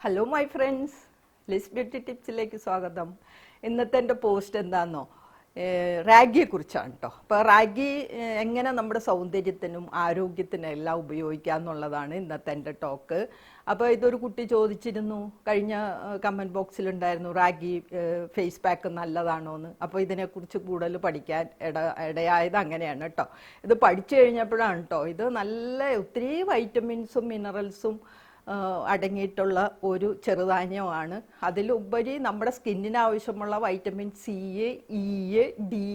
Hello my friends, Liz beauty ടിപ്സിലേക്ക് സ്വാഗതം. ഇന്നത്തെ എൻ്റെ പോസ്റ്റ് എന്താണെന്നോ, റാഗിയെ കുറിച്ചാണ് കേട്ടോ. അപ്പോൾ റാഗി എങ്ങനെ നമ്മുടെ സൗന്ദര്യത്തിനും ആരോഗ്യത്തിനും എല്ലാം ഉപയോഗിക്കുക എന്നുള്ളതാണ് ഇന്നത്തെ എൻ്റെ ടോക്ക്. അപ്പോൾ ഇതൊരു കുട്ടി ചോദിച്ചിരുന്നു, കഴിഞ്ഞ കമൻറ്റ് ബോക്സിലുണ്ടായിരുന്നു, റാഗി ഫേസ് പാക്ക് നല്ലതാണോ എന്ന്. അപ്പോൾ ഇതിനെക്കുറിച്ച് കൂടുതൽ പഠിക്കാൻ ഇടയായത് അങ്ങനെയാണ് കേട്ടോ. ഇത് പഠിച്ചു കഴിഞ്ഞപ്പോഴാണ് കേട്ടോ, ഇത് നല്ല ഒത്തിരി വൈറ്റമിൻസും മിനറൽസും അടങ്ങിയിട്ടുള്ള ഒരു ചെറുധാന്യമാണ്. അതിലുപരി നമ്മുടെ സ്കിന്നിന് ആവശ്യമുള്ള വൈറ്റമിൻ സി, ഇ, ഡി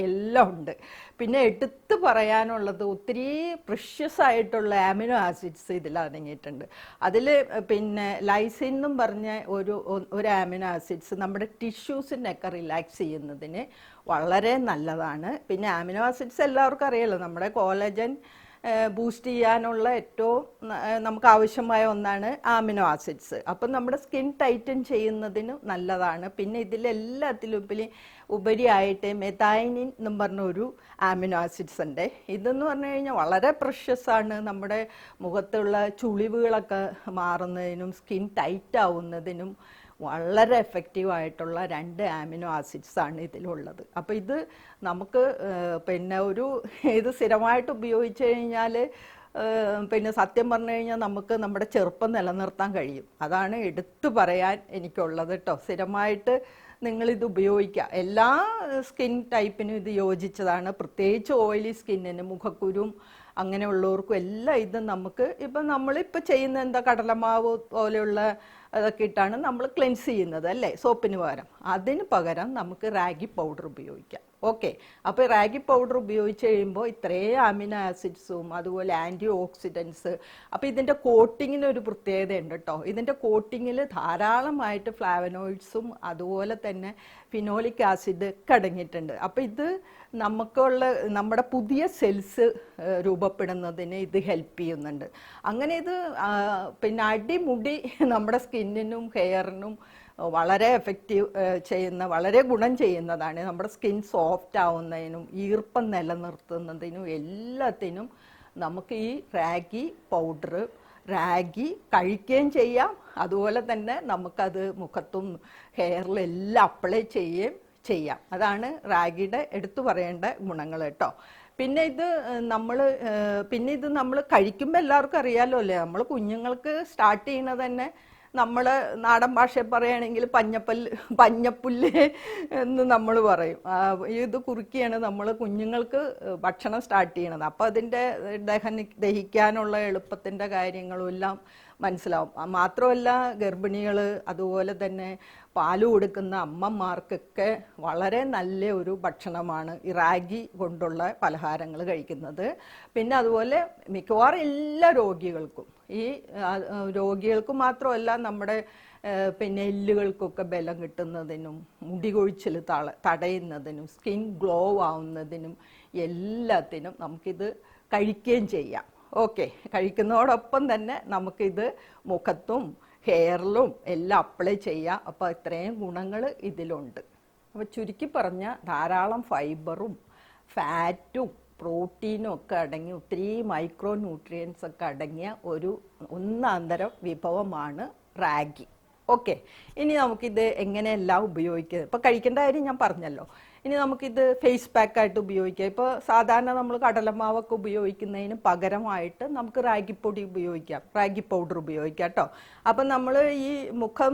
എല്ലാം ഉണ്ട്. പിന്നെ എടുത്ത് പറയാനുള്ളത് ഒത്തിരി പ്രഷ്യസ് ആയിട്ടുള്ള ആമിനോ ആസിഡ്സ് ഇതിൽ അടങ്ങിയിട്ടുണ്ട്. അതിൽ പിന്നെ ലൈസിൻ എന്നും പറഞ്ഞ ഒരു ആമിനോ ആസിഡ്സ് നമ്മുടെ ടിഷ്യൂസിനൊക്കെ റിലാക്സ് ചെയ്യുന്നതിന് വളരെ നല്ലതാണ്. പിന്നെ ആമിനോ ആസിഡ്സ് എല്ലാവർക്കും അറിയാലോ, നമ്മുടെ കോളേജൻ ബൂസ്റ്റ് ചെയ്യാനുള്ള ഏറ്റവും നമുക്ക് ആവശ്യമായ ഒന്നാണ് ആമിനോ ആസിഡ്സ്. അപ്പം നമ്മുടെ സ്കിൻ ടൈറ്റൻ ചെയ്യുന്നതിന് നല്ലതാണ്. പിന്നെ ഇതിലെല്ലാത്തിലും ഉപരിയായിട്ട് മെഥൈനിൻ എന്നും പറഞ്ഞൊരു ആമിനോ ആസിഡ്സ് ഉണ്ട്. ഇതെന്ന് പറഞ്ഞു കഴിഞ്ഞാൽ വളരെ പ്രഷ്യസ് ആണ്. നമ്മുടെ മുഖത്തുള്ള ചുളിവുകളൊക്കെ മാറുന്നതിനും സ്കിൻ ടൈറ്റ് ആവുന്നതിനും വളരെ എഫക്റ്റീവായിട്ടുള്ള 2 ആമിനോ ആസിഡ്സ് ആണ് ഇതിലുള്ളത്. അപ്പോൾ ഇത് നമുക്ക് പിന്നെ ഇത് സ്ഥിരമായിട്ട് ഉപയോഗിച്ച് കഴിഞ്ഞാൽ പിന്നെ സത്യം പറഞ്ഞു കഴിഞ്ഞാൽ നമുക്ക് നമ്മുടെ ചെറുപ്പം നിലനിർത്താൻ കഴിയും. അതാണ് എടുത്തു പറയാൻ എനിക്കുള്ളത് കേട്ടോ. സ്ഥിരമായിട്ട് നിങ്ങളിത് ഉപയോഗിക്കുക. എല്ലാ സ്കിൻ ടൈപ്പിനും ഇത് യോജിച്ചതാണ്. പ്രത്യേകിച്ച് ഓയിലി സ്കിന്നിന്, മുഖക്കുരും അങ്ങനെയുള്ളവർക്കും എല്ലാം ഇത് നമുക്ക് നമ്മളിപ്പോൾ ചെയ്യുന്ന എന്താ, കടലമാവ് പോലെയുള്ള അതൊക്കെ ഇട്ടാണ് നമ്മൾ ക്ലെൻസ് ചെയ്യുന്നത് അല്ലേ, സോപ്പിന് പകരം. അതിന് പകരം നമുക്ക് റാഗി പൗഡർ ഉപയോഗിക്കാം. ഓക്കെ, അപ്പോൾ റാഗി പൗഡർ ഉപയോഗിച്ച് കഴിയുമ്പോൾ ഇത്രയും അമിനോ ആസിഡ്സും അതുപോലെ ആൻറ്റി ഓക്സിഡൻസ്. അപ്പോൾ ഇതിൻ്റെ കോട്ടിങ്ങിന് ഒരു പ്രത്യേകതയുണ്ട് കേട്ടോ. ഇതിൻ്റെ കോട്ടിങ്ങിൽ ധാരാളമായിട്ട് ഫ്ലാവനോയിഡ്സും അതുപോലെ തന്നെ ഫിനോളിക് ആസിഡ് ഒക്കെ അടങ്ങിയിട്ടുണ്ട്. അപ്പോൾ ഇത് നമ്മുടെ പുതിയ സെൽസ് രൂപപ്പെടുന്നതിന് ഇത് ഹെൽപ്പ് ചെയ്യുന്നുണ്ട്. അങ്ങനെ ഇത് പിന്നെ അടിമുടി നമ്മുടെ സ്കിന്നിനും ഹെയറിനും വളരെ എഫക്റ്റീവ് ചെയ്യുന്ന, വളരെ ഗുണം ചെയ്യുന്നതാണ്. നമ്മുടെ സ്കിൻ സോഫ്റ്റ് ആവുന്നതിനും ഈർപ്പം നിലനിർത്തുന്നതിനും എല്ലാത്തിനും നമുക്ക് ഈ റാഗി പൗഡർ, റാഗി കഴിക്കുകയും ചെയ്യാം. അതുപോലെ തന്നെ നമുക്കത് മുഖത്തും ഹെയറിലും എല്ലാം അപ്ലൈ ചെയ്യാം. അതാണ് റാഗിയുടെ എടുത്തു പറയേണ്ട ഗുണങ്ങൾ കേട്ടോ. പിന്നെ ഇത് നമ്മൾ കഴിക്കുമ്പോൾ എല്ലാവർക്കും അറിയാമല്ലോ അല്ലേ, നമ്മൾ കുഞ്ഞുങ്ങൾക്ക് സ്റ്റാർട്ട് ചെയ്യുന്നത് തന്നെ നമ്മൾ നാടൻ ഭാഷയിൽ പറയുകയാണെങ്കിൽ പഞ്ഞപ്പുല്ല് എന്ന് നമ്മൾ പറയും. ഇത് കുറുക്കിയാണ് നമ്മൾ കുഞ്ഞുങ്ങൾക്ക് ഭക്ഷണം സ്റ്റാർട്ട് ചെയ്യണത്. അപ്പോൾ അതിൻ്റെ ദഹിക്കാനുള്ള എളുപ്പത്തിൻ്റെ കാര്യങ്ങളും എല്ലാം മനസ്സിലാവും. മാത്രമല്ല ഗർഭിണികൾ അതുപോലെ തന്നെ പാല് കൊടുക്കുന്ന അമ്മമാർക്കൊക്കെ വളരെ നല്ല ഒരു ഭക്ഷണമാണ് ഈ റാഗി കൊണ്ടുള്ള പലഹാരങ്ങൾ കഴിക്കുന്നത്. പിന്നെ അതുപോലെ മിക്കവാറും എല്ലാ രോഗികൾക്കും, ഈ രോഗികൾക്ക് മാത്രമല്ല നമ്മുടെ പിന്നെ എല്ലുകൾക്കൊക്കെ ബലം കിട്ടുന്നതിനും മുടി കൊഴിച്ചിൽ തടയുന്നതിനും സ്കിൻ ഗ്ലോ ആവുന്നതിനും എല്ലാത്തിനും നമുക്കിത് കഴിക്കുകയും ചെയ്യാം. ഓക്കെ, കഴിക്കുന്നതോടൊപ്പം തന്നെ നമുക്കിത് മുഖത്തും ഹെയറിലും എല്ലാം അപ്ലൈ ചെയ്യാം. അപ്പോൾ ഇത്രയും ഗുണങ്ങൾ ഇതിലുണ്ട്. അപ്പോൾ ചുരുക്കി പറഞ്ഞാൽ ധാരാളം ഫൈബറും ഫാറ്റും പ്രോട്ടീനും ഒക്കെ അടങ്ങി ഒത്തിരി മൈക്രോ ന്യൂട്രിയൻസ് ഒക്കെ അടങ്ങിയ ഒരു ഒന്നാന്തരം വിഭവമാണ് റാഗി. ഓക്കെ, ഇനി നമുക്കിത് എങ്ങനെയെല്ലാം ഉപയോഗിക്കുക. ഇപ്പോൾ കഴിക്കേണ്ട കാര്യം ഞാൻ പറഞ്ഞല്ലോ. ഇനി നമുക്കിത് ഫേസ് പാക്കായിട്ട് ഉപയോഗിക്കാം. ഇപ്പോൾ സാധാരണ നമ്മൾ കടലമാവൊക്കെ ഉപയോഗിക്കുന്നതിന് പകരമായിട്ട് നമുക്ക് റാഗിപ്പൊടി ഉപയോഗിക്കാം, റാഗി പൗഡർ ഉപയോഗിക്കാം കേട്ടോ. അപ്പം നമ്മൾ ഈ മുഖം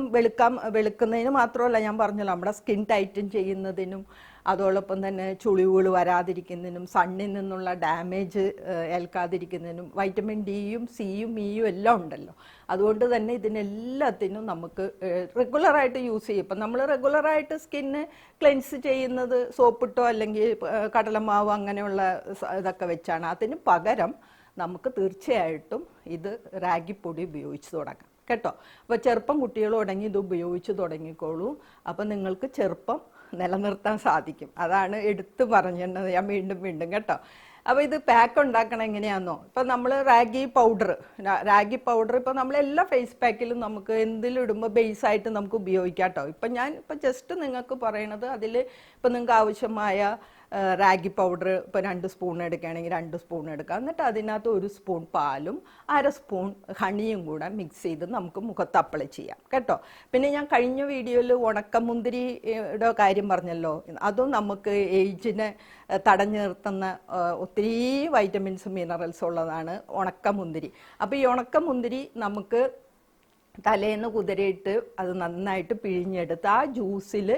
വെളുക്കുന്നതിന് മാത്രമല്ല, ഞാൻ പറഞ്ഞല്ലോ, നമ്മുടെ സ്കിൻ ടൈറ്റൻ ചെയ്യുന്നതിനും അതോടൊപ്പം തന്നെ ചുളിവുകൾ വരാതിരിക്കുന്നതിനും സണ്ണിൽ നിന്നുള്ള ഡാമേജ് ഏൽക്കാതിരിക്കുന്നതിനും വൈറ്റമിൻ ഡിയും സിയും ഇയും എല്ലാം ഉണ്ടല്ലോ. അതുകൊണ്ട് തന്നെ ഇതിനെല്ലാത്തിനും നമുക്ക് റെഗുലറായിട്ട് യൂസ് ചെയ്യും. ഇപ്പം നമ്മൾ റെഗുലറായിട്ട് സ്കിന്ന് ക്ലെൻസ് ചെയ്യുന്നത് സോപ്പിട്ടോ അല്ലെങ്കിൽ കടലമാവ് അങ്ങനെയുള്ള ഇതൊക്കെ വെച്ചാണ്. അതിന് പകരം നമുക്ക് തീർച്ചയായിട്ടും ഇത് റാഗിപ്പൊടി ഉപയോഗിച്ച് തുടങ്ങാം കേട്ടോ. അപ്പോൾ ചെറുപ്പം കുട്ടികൾ തുടങ്ങി ഇത് ഉപയോഗിച്ച് തുടങ്ങിക്കോളൂ. അപ്പം നിങ്ങൾക്ക് ചെറുപ്പം നിലനിർത്താൻ സാധിക്കും. അതാണ് എടുത്തു പറഞ്ഞത് ഞാൻ വീണ്ടും കേട്ടോ. അപ്പോൾ ഇത് പാക്ക് ഉണ്ടാക്കണം എങ്ങനെയാണെന്നോ, ഇപ്പം നമ്മൾ റാഗി പൗഡർ ഇപ്പം നമ്മളെല്ലാ ഫേസ് പാക്കിലും നമുക്ക് എന്തിലിടുമ്പോൾ ബേസായിട്ട് നമുക്ക് ഉപയോഗിക്കാം കേട്ടോ. ഇപ്പം ഞാൻ ജസ്റ്റ് നിങ്ങൾക്ക് പറയണത് അതിൽ ഇപ്പം നിങ്ങൾക്ക് ആവശ്യമായ റാഗി പൗഡർ ഇപ്പോൾ 2 സ്പൂൺ എടുക്കുകയാണെങ്കിൽ 2 സ്പൂൺ എടുക്കുക. എന്നിട്ട് അതിനകത്ത് 1 സ്പൂൺ പാലും 1/2 സ്പൂൺ ഹണിയും കൂടെ മിക്സ് ചെയ്ത് നമുക്ക് മുഖത്ത് അപ്ലൈ ചെയ്യാം കേട്ടോ. പിന്നെ ഞാൻ കഴിഞ്ഞ വീഡിയോയിൽ ഉണക്കമുന്തിരിയുടെ കാര്യം പറഞ്ഞല്ലോ, അതും നമുക്ക് ഏജിനെ തടഞ്ഞു നിർത്തുന്ന ഒത്തിരി വൈറ്റമിൻസും മിനറൽസും ഉള്ളതാണ് ഉണക്കമുന്തിരി. അപ്പോൾ ഈ ഉണക്കമുന്തിരി നമുക്ക് തലേന്ന് കുതിരയിട്ട് അത് നന്നായിട്ട് പിഴിഞ്ഞെടുത്ത് ആ ജ്യൂസിൽ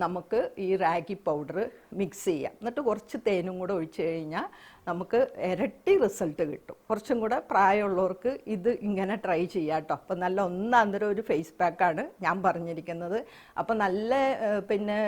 നമുക്ക് ഈ റാഗി പൗഡർ മിക്സ് ചെയ്യാം. എന്നിട്ട് കുറച്ച് തേനും കൂടെ ഒഴിച്ച് കഴിഞ്ഞാൽ നമുക്ക് ഇരട്ടി റിസൾട്ട് കിട്ടും. കുറച്ചും കൂടെ പ്രായമുള്ളവർക്ക് ഇത് ഇങ്ങനെ ട്രൈ ചെയ്യാം കേട്ടോ. അപ്പം നല്ല ഒന്നാന്തരം ഒരു ഫേസ് പാക്കാണ് ഞാൻ പറഞ്ഞിരിക്കുന്നത്. അപ്പം നല്ല പിന്നെ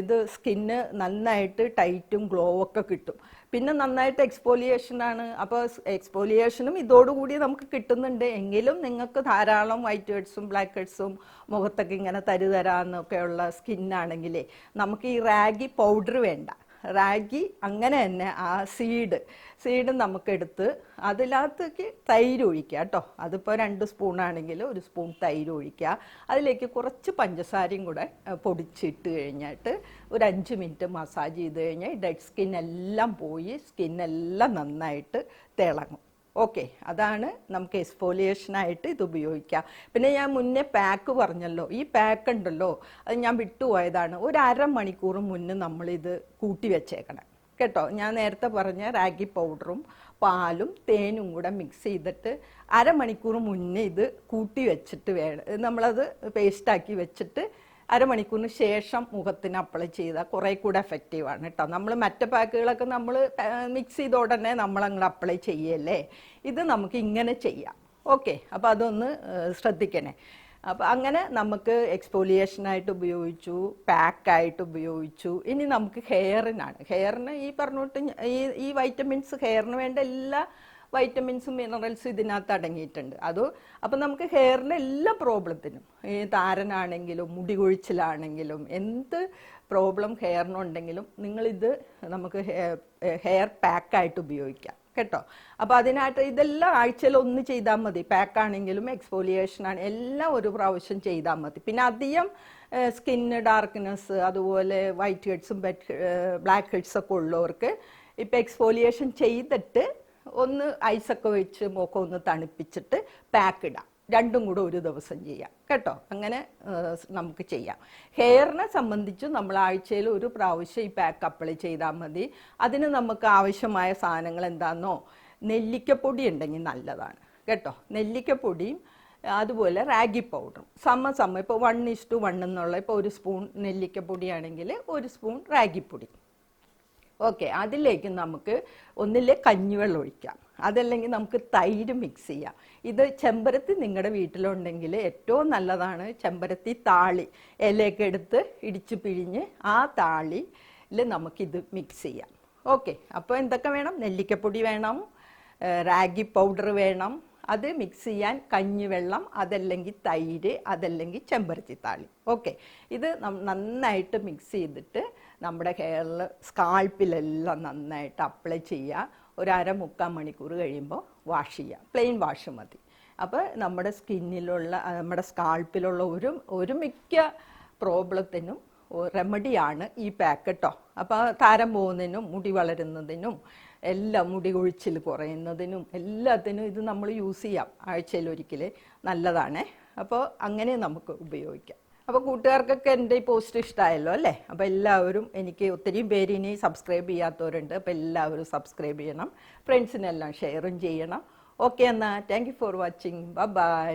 ഇത് സ്കിന്ന് നന്നായിട്ട് ടൈറ്റും ഗ്ലോ ഒക്കെ കിട്ടും. പിന്നെ നന്നായിട്ട് എക്സ്ഫോലിയേഷനാണ്. അപ്പോൾ എക്സ്ഫോലിയേഷനും ഇതോടുകൂടി നമുക്ക് കിട്ടുന്നുണ്ട്. എങ്കിലും നിങ്ങൾക്ക് ധാരാളം വൈറ്റ് ഹെഡ്സും ബ്ലാക്ക് ഹെഡ്സും മുഖത്തൊക്കെ ഇങ്ങനെ തരുതരാന്നൊക്കെയുള്ള സ്കിന്നാണെങ്കിലേ നമുക്ക് ഈ റാഗി പൗഡർ വേണ്ട. റാഗി അങ്ങനെ തന്നെ ആ സീഡ് നമുക്കെടുത്ത് അതിനകത്തേക്ക് തൈര് ഒഴിക്കുക കേട്ടോ. അതിപ്പോൾ 2 സ്പൂണാണെങ്കിൽ 1 സ്പൂൺ തൈര് ഒഴിക്കുക. അതിലേക്ക് കുറച്ച് പഞ്ചസാരയും കൂടെ പൊടിച്ചിട്ട് കഴിഞ്ഞിട്ട് ഒരു 5 മിനിറ്റ് മസാജ് ചെയ്ത് കഴിഞ്ഞാൽ ഡെഡ് സ്കിന്നെല്ലാം പോയി സ്കിന്നെല്ലാം നന്നായിട്ട് തിളങ്ങും. ഓക്കെ, അതാണ് നമുക്ക് എക്സ്ഫോലിയേഷനായിട്ട് ഇത് ഉപയോഗിക്കാം. പിന്നെ ഞാൻ മുന്നേ പാക്ക് പറഞ്ഞല്ലോ, ഈ പാക്ക് ഉണ്ടല്ലോ അത് ഞാൻ വിട്ടുപോയതാണ്. ഒരു 1/2 മണിക്കൂർ മുന്നേ നമ്മളിത് കൂട്ടി വെച്ചേക്കണം കേട്ടോ. ഞാൻ നേരത്തെ പറഞ്ഞ റാഗി പൗഡറും പാലും തേനും കൂടെ മിക്സ് ചെയ്തിട്ട് 1/2 മണിക്കൂർ മുന്നേ ഇത് കൂട്ടി വെച്ചിട്ട് വേണം നമ്മളത് പേസ്റ്റാക്കി വെച്ചിട്ട് 1/2 മണിക്കൂറിന് ശേഷം മുഖത്തിന് അപ്ലൈ ചെയ്താൽ കുറേ കൂടെ എഫക്റ്റീവാണ് കേട്ടോ. നമ്മൾ മറ്റു പാക്കുകളൊക്കെ നമ്മൾ മിക്സ് ചെയ്ത ഉടനെ നമ്മളങ്ങോട്ട് അപ്ലൈ ചെയ്യല്ലേ. ഇത് നമുക്ക് ഇങ്ങനെ ചെയ്യാം. ഓക്കെ, അപ്പോൾ അതൊന്ന് ശ്രദ്ധിക്കണേ. അപ്പോൾ അങ്ങനെ നമുക്ക് എക്സ്ഫോലിയേഷനായിട്ട് ഉപയോഗിച്ചു, പാക്കായിട്ട് ഉപയോഗിച്ചു. ഇനി നമുക്ക് ഹെയറിന് ഈ പറഞ്ഞിട്ട് ഈ വൈറ്റമിൻസ് ഹെയറിന് വേണ്ട എല്ലാ വൈറ്റമിൻസും മിനറൽസും ഇതിനകത്ത് അടങ്ങിയിട്ടുണ്ട്. അപ്പം നമുക്ക് ഹെയറിൻ്റെ എല്ലാ പ്രോബ്ലത്തിനും, ഈ താരനാണെങ്കിലും മുടി കൊഴിച്ചിലാണെങ്കിലും എന്ത് പ്രോബ്ലം ഹെയറിനുണ്ടെങ്കിലും നിങ്ങളിത് നമുക്ക് ഹെയർ പാക്കായിട്ട് ഉപയോഗിക്കാം കേട്ടോ. അപ്പോൾ അതിനായിട്ട് ഇതെല്ലാം ആഴ്ചയിൽ 1 ചെയ്താൽ മതി. പാക്കാണെങ്കിലും എക്സ്ഫോലിയേഷനാണ് എല്ലാം ഒരു പ്രാവശ്യം ചെയ്താൽ മതി. പിന്നെ അധികം സ്കിന്ന് ഡാർക്ക്നെസ് അതുപോലെ വൈറ്റ് ഹെഡ്സും ബ്ലാക്ക് ഹെഡ്സൊക്കെ ഉള്ളവർക്ക് ഇപ്പോൾ എക്സ്ഫോലിയേഷൻ ചെയ്തിട്ട് ഒന്ന് ഐസൊക്കെ വെച്ച് മുഖം ഒന്ന് തണുപ്പിച്ചിട്ട് പാക്ക് ഇടാം. 2ഉം കൂടെ ഒരു ദിവസം ചെയ്യാം കേട്ടോ. അങ്ങനെ നമുക്ക് ചെയ്യാം. ഹെയറിനെ സംബന്ധിച്ച് നമ്മൾ ആഴ്ചയിൽ ഒരു പ്രാവശ്യം ഈ പാക്ക് അപ്ലൈ ചെയ്താൽ മതി. അതിന് നമുക്ക് ആവശ്യമായ സാധനങ്ങൾ എന്താണെന്നോ, നെല്ലിക്കപ്പൊടി ഉണ്ടെങ്കിൽ നല്ലതാണ് കേട്ടോ. നെല്ലിക്കപ്പൊടിയും അതുപോലെ റാഗി പൗഡറും സമ ഇപ്പോൾ 1:1 എന്നുള്ള, ഇപ്പോൾ 1 സ്പൂൺ നെല്ലിക്കപ്പൊടിയാണെങ്കിൽ 1 സ്പൂൺ റാഗിപ്പൊടി. ഓക്കെ, അതിലേക്ക് നമുക്ക് ഒന്നില്ലേ കഞ്ഞിവെള്ളം ഒഴിക്കാം, അതല്ലെങ്കിൽ നമുക്ക് തൈര് മിക്സ് ചെയ്യാം. ഇത് ചെമ്പരത്തി നിങ്ങളുടെ വീട്ടിലുണ്ടെങ്കിൽ ഏറ്റവും നല്ലതാണ്. ചെമ്പരത്തി താളി ഇലയൊക്കെ എടുത്ത് ഇടിച്ച് പിഴിഞ്ഞ് ആ താളിയിൽ നമുക്കിത് മിക്സ് ചെയ്യാം. ഓക്കെ, അപ്പോൾ എന്തൊക്കെ വേണം? നെല്ലിക്കപ്പൊടി വേണം, റാഗി പൗഡർ വേണം, അത് മിക്സ് ചെയ്യാൻ കഞ്ഞിവെള്ളം, അതല്ലെങ്കിൽ തൈര്, അതല്ലെങ്കിൽ ചെമ്പരത്തി താളി. ഓക്കെ, ഇത് നന്നായിട്ട് മിക്സ് ചെയ്തിട്ട് നമ്മുടെ ഹെയറിൽ സ്കാൾപ്പിലെല്ലാം നന്നായിട്ട് അപ്ലൈ ചെയ്യുക. ഒരു 1/2-3/4 മണിക്കൂർ കഴിയുമ്പോൾ വാഷ് ചെയ്യുക. പ്ലെയിൻ വാഷ് മതി. അപ്പോൾ നമ്മുടെ സ്കിന്നിലുള്ള നമ്മുടെ സ്കാൾപ്പിലുള്ള ഒരു മിക്ക പ്രോബ്ലത്തിനും റെമഡിയാണ് ഈ പാക്ക് കേട്ടോ. അപ്പോൾ താരം പോകുന്നതിനും മുടി വളരുന്നതിനും എല്ലാം, മുടി കൊഴിച്ചിൽ കുറയുന്നതിനും എല്ലാത്തിനും ഇത് നമ്മൾ യൂസ് ചെയ്യാം. ആഴ്ചയിൽ ഒരിക്കൽ നല്ലതാണേ. അപ്പോൾ അങ്ങനെ നമുക്ക് ഉപയോഗിക്കാം. അപ്പോൾ കൂട്ടുകാർക്കൊക്കെ എൻ്റെ ഈ പോസ്റ്റ് ഇഷ്ടമായല്ലോ അല്ലേ? അപ്പോൾ എല്ലാവരും, എനിക്ക് ഒത്തിരി പേര് ഇനി സബ്സ്ക്രൈബ് ചെയ്യാത്തവരുണ്ട്. അപ്പോൾ എല്ലാവരും സബ്സ്ക്രൈബ് ചെയ്യണം, ഫ്രണ്ട്സിനെല്ലാം ഷെയറും ചെയ്യണം. ഓക്കെ, എന്നാൽ thank you for watching. By.